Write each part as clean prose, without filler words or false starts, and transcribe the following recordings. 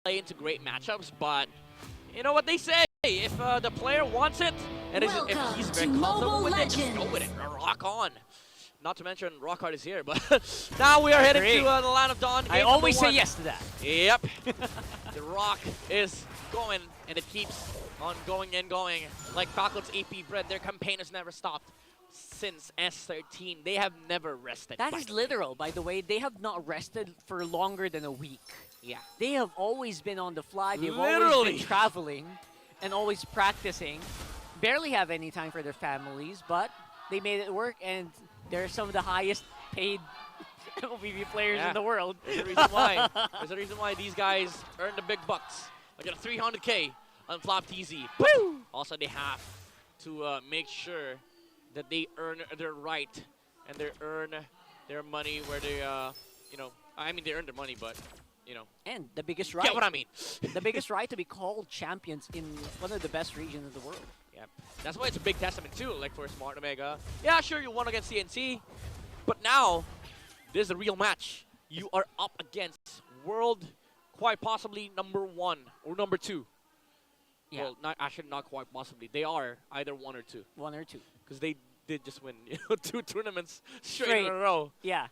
play into great matchups, but you know what they say, if the player wants it, and if he's very comfortable with it, just go with it, rock on. Not to mention, Rock Hard is here, but now we are heading to the Land of Dawn. I always say yes to that. Yep. The Rock is going, and it keeps on going and going. Like Falcon's AP Bren, their campaign has never stopped since S14. They have never rested. That is literal, by the way. They have not rested for longer than a week. Yeah. They have always been on the fly. They've Literally. always been traveling and always practicing. Barely have any time for their families, but they made it work, and they're some of the highest paid OVP players in the world. There's a reason why. There's a reason why these guys earn the big bucks. Like a 300K on Mpl-Ph. Woo! Also, they have to make sure that they earn their right and they earn their money where they, you know, I mean, they earn their money, but, you know. And the biggest right. Get what I mean. The biggest right to be called champions in one of the best regions of the world. Yep. That's why it's a big testament, too, like for Smart Omega. Yeah, sure, you won against CNC, but now there's a real match. You are up against world, quite possibly #1 or #2. Yeah. Well, actually not quite possibly. They are either 1 or 2. 1 or 2. Because they did just win 2 tournaments straight in a row. Yeah.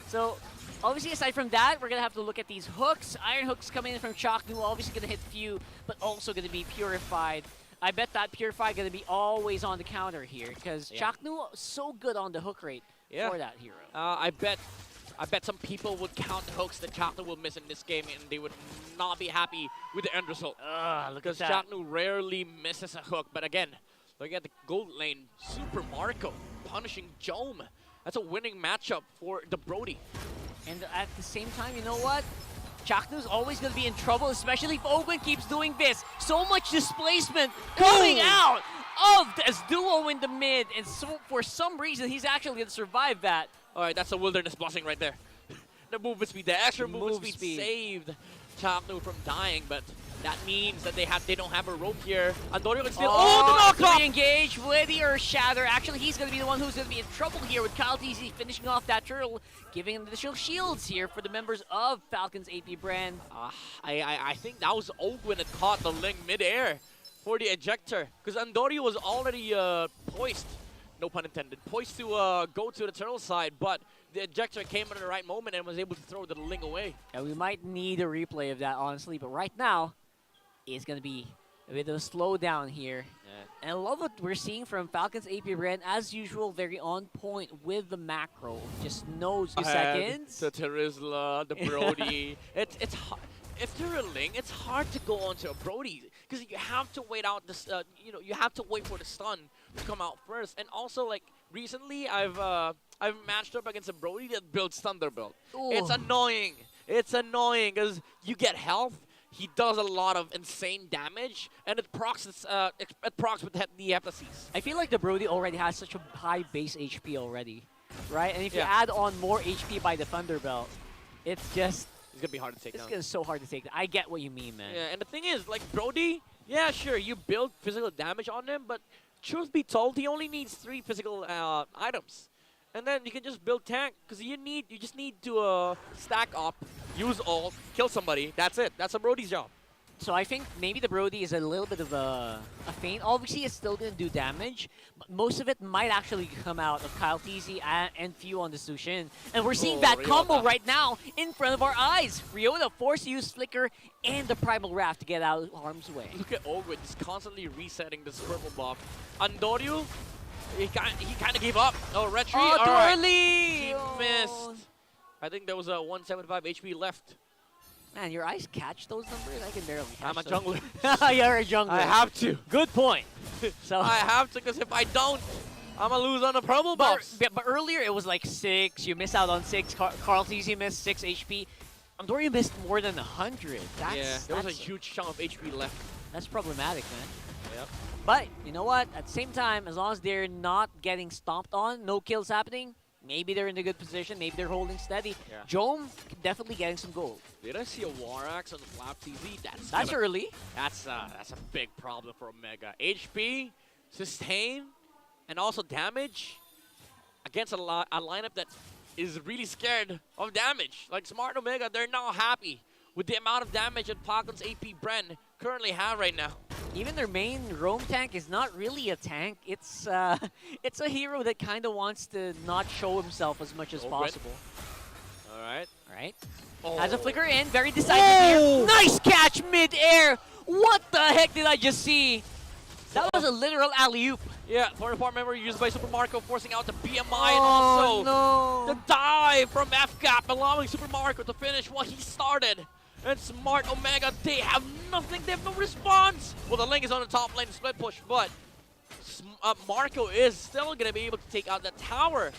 So, obviously, aside from that, we're going to have to look at these hooks. Iron hooks coming in from Chaknu, obviously going to hit few, but also going to be purified. I bet that purified going to be always on the counter here, because Chaknu so good on the hook rate for that hero. I bet some people would count the hooks that Chaknu will miss in this game, and they would not be happy with the end result. Look at that. Because Chaknu rarely misses a hook. But again, look at the gold lane. Super Marco punishing Jome. That's a winning matchup for the Brody. And at the same time, you know what? Chaknu's always going to be in trouble, especially if Ogun keeps doing this. So much displacement coming out of this duo in the mid. And so for some reason, he's actually going to survive that. All right, that's a wilderness blessing right there. The movement speed, the extra movement speed saved Chaknu from dying, but that means that they don't have a rope here. Andorio can still the knock-off! Engage with the Earth Shatter. Actually, he's going to be the one who's going to be in trouble here with Kyle TZ finishing off that turtle, giving him additional shields here for the members of Falcon's AP Bren. I think that was Ogwin that caught the link mid-air for the ejector, because Andorio was already poised. No pun intended. Poised to go to the turtle side, but the ejector came at the right moment and was able to throw the Ling away. Yeah, we might need a replay of that, honestly, but right now, it's going to be a bit of a slowdown here. Yeah. And I love what we're seeing from Falcon's AP Bren. As usual, very on point with the macro. Just knows 2 seconds. The Terizla, the Brody. it's hard. If you're a Ling, it's hard to go onto a Brody because you have to wait out this. You have to wait for the stun to come out first. And also, like recently, I've matched up against a Brody that builds Thunderbolt. Ooh. It's annoying. It's annoying because you get health. He does a lot of insane damage, and it procs with the FSCs. I feel like the Brody already has such a high base HP already, right? And if you add on more HP by the Thunderbelt, it's just... It's going to be hard to take down. It's so hard to take down. I get what you mean, man. Yeah, and the thing is, like, Brody, yeah, sure, you build physical damage on him, but truth be told, he only needs 3 physical items. And then you can just build tank, because you just need to stack up, use ult, kill somebody. That's it. That's a Brody's job. So I think maybe the Brody is a little bit of a feint. Obviously, it's still going to do damage, but most of it might actually come out of Kyle TZ and Few on the Sushin. And we're seeing that combo right now in front of our eyes. Ryota forced to use Flicker and the Primal Raft to get out of harm's way. Look at Ogwin just constantly resetting this purple buff. Andorio, he kind of gave up. Oh, Retri. Oh, too early! He missed. I think there was a 175 HP left. Man, your eyes catch those numbers? I can barely catch I'm a those. jungler. You're a jungler. I have to. Good point. So I have to, because if I don't, I'm going to lose on the promo buffs. But earlier it was like 6. You miss out on 6. Carl TZ missed 6 HP. Andorio missed more than 100. There was a huge chunk of HP left. That's problematic, man. Yep. But, you know what? At the same time, as long as they're not getting stomped on, no kills happening, maybe they're in a good position. Maybe they're holding steady. Yeah. Jome definitely getting some gold. Did I see a War Axe on the Mpl-Ph? That's early. That's a big problem for Omega. HP, sustain, and also damage against a lineup that is really scared of damage. Like Smart Omega, they're not happy with the amount of damage that Falcon's AP Bren currently have right now. Even their main roam tank is not really a tank. It's it's a hero that kind of wants to not show himself as much as possible. All right. Right? Oh. Has a flicker in, very decisive here. Nice catch mid-air! What the heck did I just see? That was a literal alley-oop. Yeah, part memory used by Super Marco, forcing out the BMI and Oh, also no. the dive from FCAP, allowing Super Marco to finish what he started. And Smart Omega, they have nothing, they have no response. Well, the Link is on the top lane, split push, but Marco is still going to be able to take out the tower.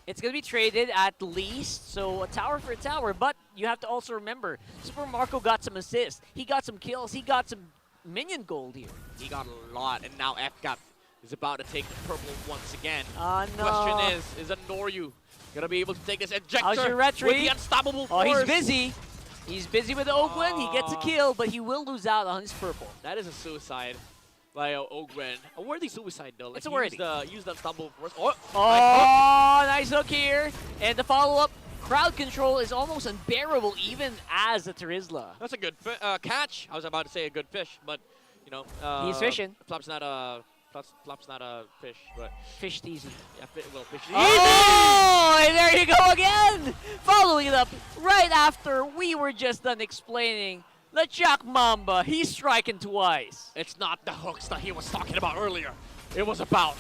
It's going to be traded at least, so a tower for a tower, but you have to also remember, Super Marco got some assists, he got some kills, he got some minion gold here. He got a lot, and now FCAP is about to take the purple once again. No. Question is Andoryu going to be able to take this ejector How's your with retreat? the unstoppable Oh, force? he's busy. He's busy with Ogwen, he gets a kill, but he will lose out on his purple. That is a suicide by Ogwen. A worthy suicide, though. Like, It's a worthy. Use the unstoppable force. Oh, Nice hook here. And the follow-up, crowd control is almost unbearable even as a Terizla. that's a good catch. I was about to say a good fish, but, you know. He's fishing. Flop's not a fish, but. Fish teasing. Yeah, fish. Oh, and there you go again! Following it up right after we were just done explaining the Jack Mamba, he's striking twice. It's not the hooks that he was talking about earlier. It was about.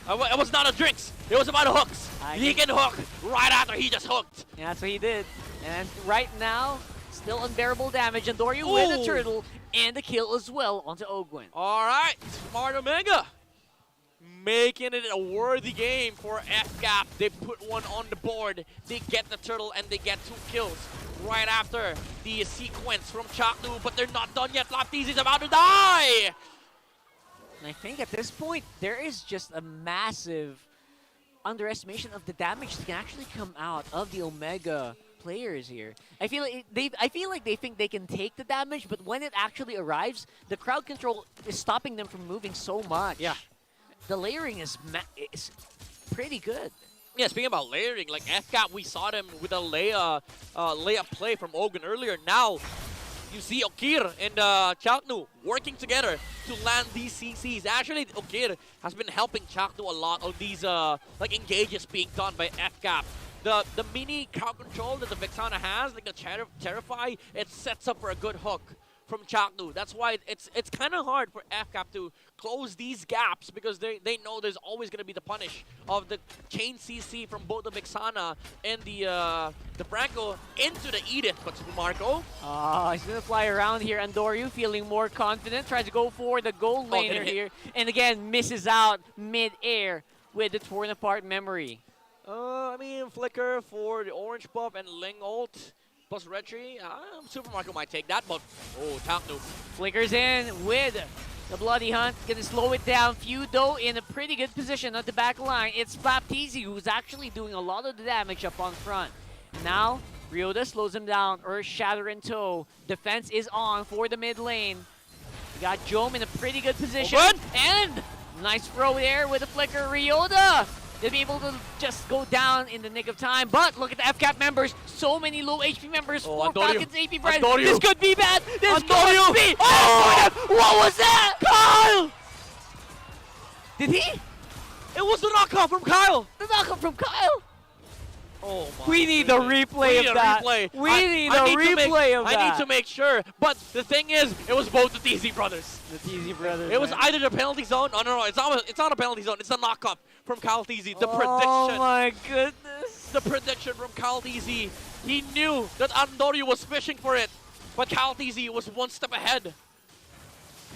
It was not a drinks. It was about hooks. He can hook right after he just hooked. Yeah, that's what he did. And right now, still unbearable damage. And Doryu with a turtle and a kill as well onto Ogwen. All right, Smart Omega making it a worthy game for FCAP. They put one on the board. They get the turtle and they get 2 kills right after the sequence from Chaknu, but they're not done yet. Loptiz is about to die. And I think at this point, there is just a massive underestimation of the damage that can actually come out of the Omega players here. I feel like they think they can take the damage, but when it actually arrives, the crowd control is stopping them from moving so much. Yeah. The layering is pretty good. Yeah, speaking about layering, like FCAP, we saw them with a layup play from Ogun earlier. Now, you see Okir and Chaknu working together to land these CCs. Actually, Okir has been helping Chaknu a lot on these like engages being done by FCAP. The mini crowd control that the Vexana has, like the Terrify, it sets up for a good hook from Chaknu. That's why it's kind of hard for FCAP to close these gaps, because they know there's always going to be the punish of the chain CC from both the Vexana and the Franco into the Edith. But Super Marco, He's going to fly around here. Andoryu feeling more confident, tries to go for the gold laner here, and again misses out mid-air with the torn apart memory. I mean, Flicker for the orange buff and Ling ult plus Retry. Super Marco might take that, but Chaknu. Flickers in with the Bloody Hunt. Gonna slow it down. Feudo in a pretty good position at the back line. It's Baptiste who's actually doing a lot of the damage up on front. Now, Ryoda slows him down. Earth Shatter in tow. Defense is on for the mid lane. We got Jome in a pretty good position. And nice throw there with the Flicker. Ryoda! They'll be able to just go down in the nick of time. But look at the FCAP members. So many low HP members for Falcon's AP Bren. This could be bad. This could be. What was that? Kyle! Did he? It was the knockoff from Kyle. The knockoff from Kyle? Oh my We need a replay of that. We need a replay of that. I need to make sure. But the thing is, it was both the TZ brothers. The TZ brothers. It was either the penalty zone. Oh, no. It's not a penalty zone. It's a knockoff from Kyle TZ. The prediction. Oh my goodness. The prediction from Kyle TZ. He knew that Andoryu was fishing for it. But Kyle TZ was one step ahead.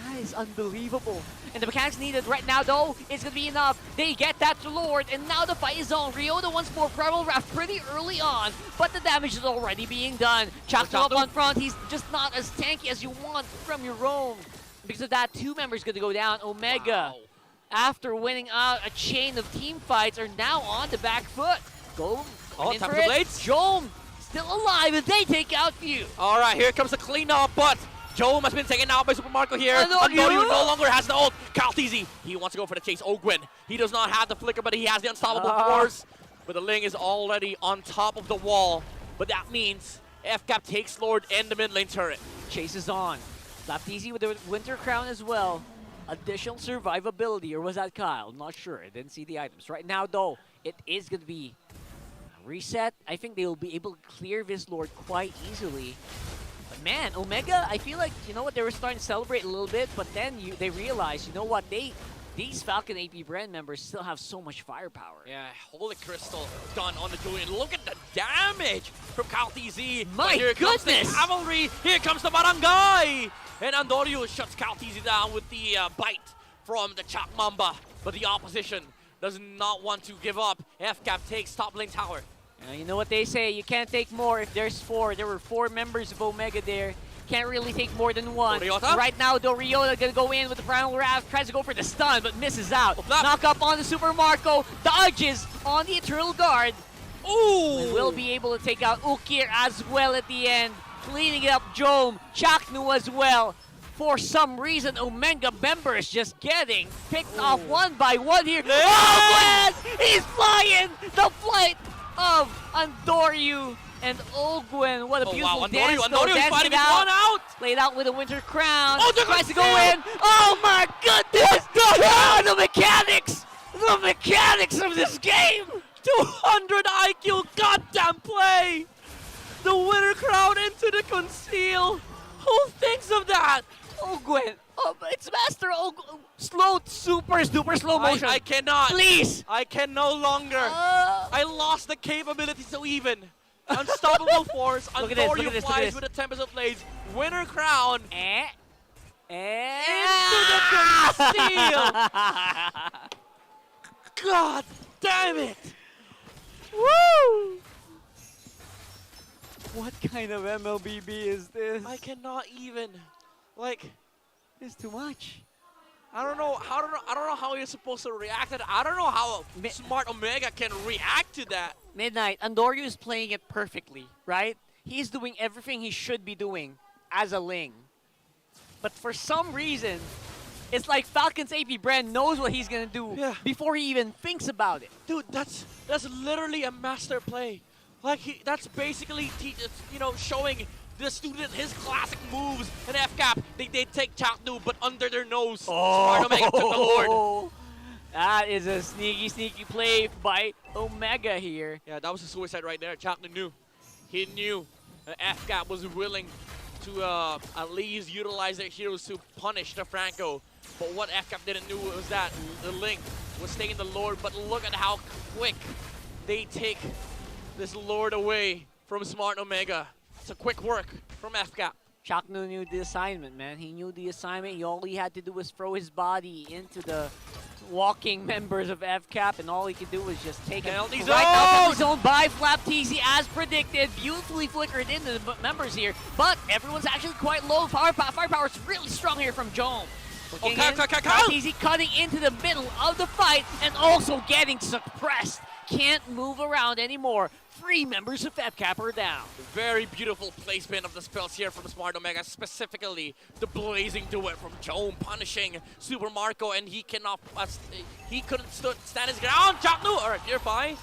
That is unbelievable. And the mechanics needed right now, though, is going to be enough. They get that to Lord, and now the fight is on. Ryoda once more Primal Wrath pretty early on, but the damage is already being done. Chaknu up on front, he's just not as tanky as you want from your own. Because of that, 2 members going to go down. Omega, after winning out a chain of team fights, are now on the back foot. Go in time for for it. blades. Jome still alive as they take out Few. All right, here comes the cleanup, but Jome has been taken out by Super Marco here. Andoryu no longer has the ult. Kyle TZ, he wants to go for the chase. Ogwen, he does not have the flicker, but he has the unstoppable force. But the Ling is already on top of the wall. But that means FCAP takes Lord and the mid lane turret. Chases on. Mpl-Ph with the Winter Crown as well. Additional survivability, or was that Kyle? Not sure. I didn't see the items. Right now, though, it is going to be a reset. I think they will be able to clear this Lord quite easily. But man, Omega, I feel like, you know what, they were starting to celebrate a little bit, but then they realized, you know what, these Falcon AP Bren members still have so much firepower. Yeah, Holy Crystal done on the Julian. Look at the damage from Mpl-Ph. My here goodness! comes the cavalry. Here comes the barangay. And Andorio shuts Mpl-Ph down with the bite from the Chak Mamba. But the opposition does not want to give up. FCAP takes top lane tower. You know what they say, you can't take more if there's 4. There were 4 members of Omega there. Can't really take more than 1. Doriota? Right now, Doriota gonna go in with the Primal Wrath, tries to go for the stun, but misses out. Knock up on the Super Marco, dodges on the Eternal Guard. Ooh! And will be able to take out Ukir as well at the end. Cleaning it up, Jome, Chaknu as well. For some reason, Omega members just getting picked off one by one here. Oh, Gwen! He's flying! The flight of Andoryu and Ogwen. What a beautiful dance. Andoryu is fighting one out! Played out with a Winter Crown. Oh, tries to go in. Oh my goodness! The mechanics! The mechanics of this game! 200 IQ goddamn play! The Winter Crown into the conceal! Who thinks of that? Ogwen! Oh, it's Master Ogwen! Slow, super slow motion! I cannot! Please! I can no longer! I lost the capability to even! Unstoppable force, Andoryu flies with the Tempest of Blades, Winter Crown! Into the conceal! God damn it! Woo! What kind of MLBB is this? I cannot even, like, it's too much. I don't know how you're supposed to react to that. I don't know how a smart Omega can react to that. Midnight, Andoryu is playing it perfectly, right? He's doing everything he should be doing as a Ling. But for some reason, it's like Falcon's AP Bren knows what he's gonna do before he even thinks about it. Dude, that's literally a master play. Like that's basically showing the student his classic moves. And FCAP, they take Chaknu, but under their nose. Smart Omega took the Lord. That is a sneaky play by Omega here. Yeah, that was a suicide right there. Chaknu knew. He knew that FCAP was willing to at least utilize their heroes to punish the Franco. But what FCAP didn't know was that the Link was taking the Lord. But look at how quick they take this Lord away from Smart Omega. It's a quick work from FCAP. Chaknu knew the assignment, man. He knew the assignment. All he had to do was throw his body into the walking members of FCAP, and all he could do was just take him right out of the zone by Mpl-Ph as predicted. Beautifully flickered into the members here, but everyone's actually quite low. Firepower is really strong here from Jome. Mpl-Ph cutting into the middle of the fight and also getting suppressed. Can't move around anymore. 3 members of FCAP are down. Very beautiful placement of the spells here from Smart Omega, specifically the Blazing Duet from Jome punishing Super Marco, and he cannot, he couldn't stand his ground. Chaknu, all right, Purify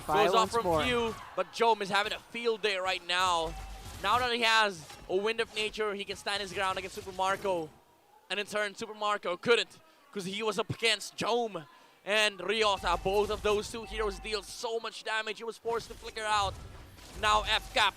goes off from view, but Jome is having a field day right now. Now that he has a Wind of Nature, he can stand his ground against Super Marco, and in turn, Super Marco couldn't because he was up against Jome and Ryota. Both of those 2 heroes deal so much damage. He was forced to flicker out. Now FCAP,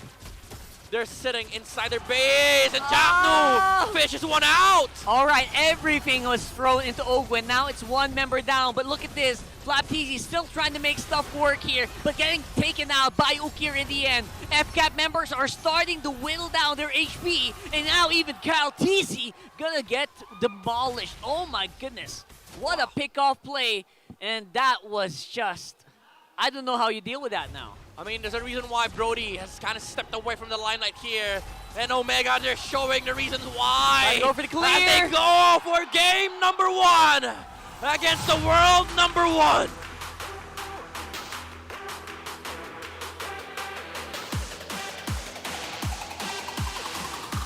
they're sitting inside their base, and Chaknu fishes one out. All right, everything was thrown into Ogwen. Now it's 1 member down, but look at this. Mpl-Ph is still trying to make stuff work here, but getting taken out by Ukir in the end. FCAP members are starting to whittle down their HP, and now even Mpl-Ph gonna get demolished. Oh my goodness. What a pick-off play. And that was just, I don't know how you deal with that now. I mean, there's a reason why Brody has kind of stepped away from the limelight here. And Omega, they're showing the reasons why. Go for the clear. And they go for game number 1 against the world number 1.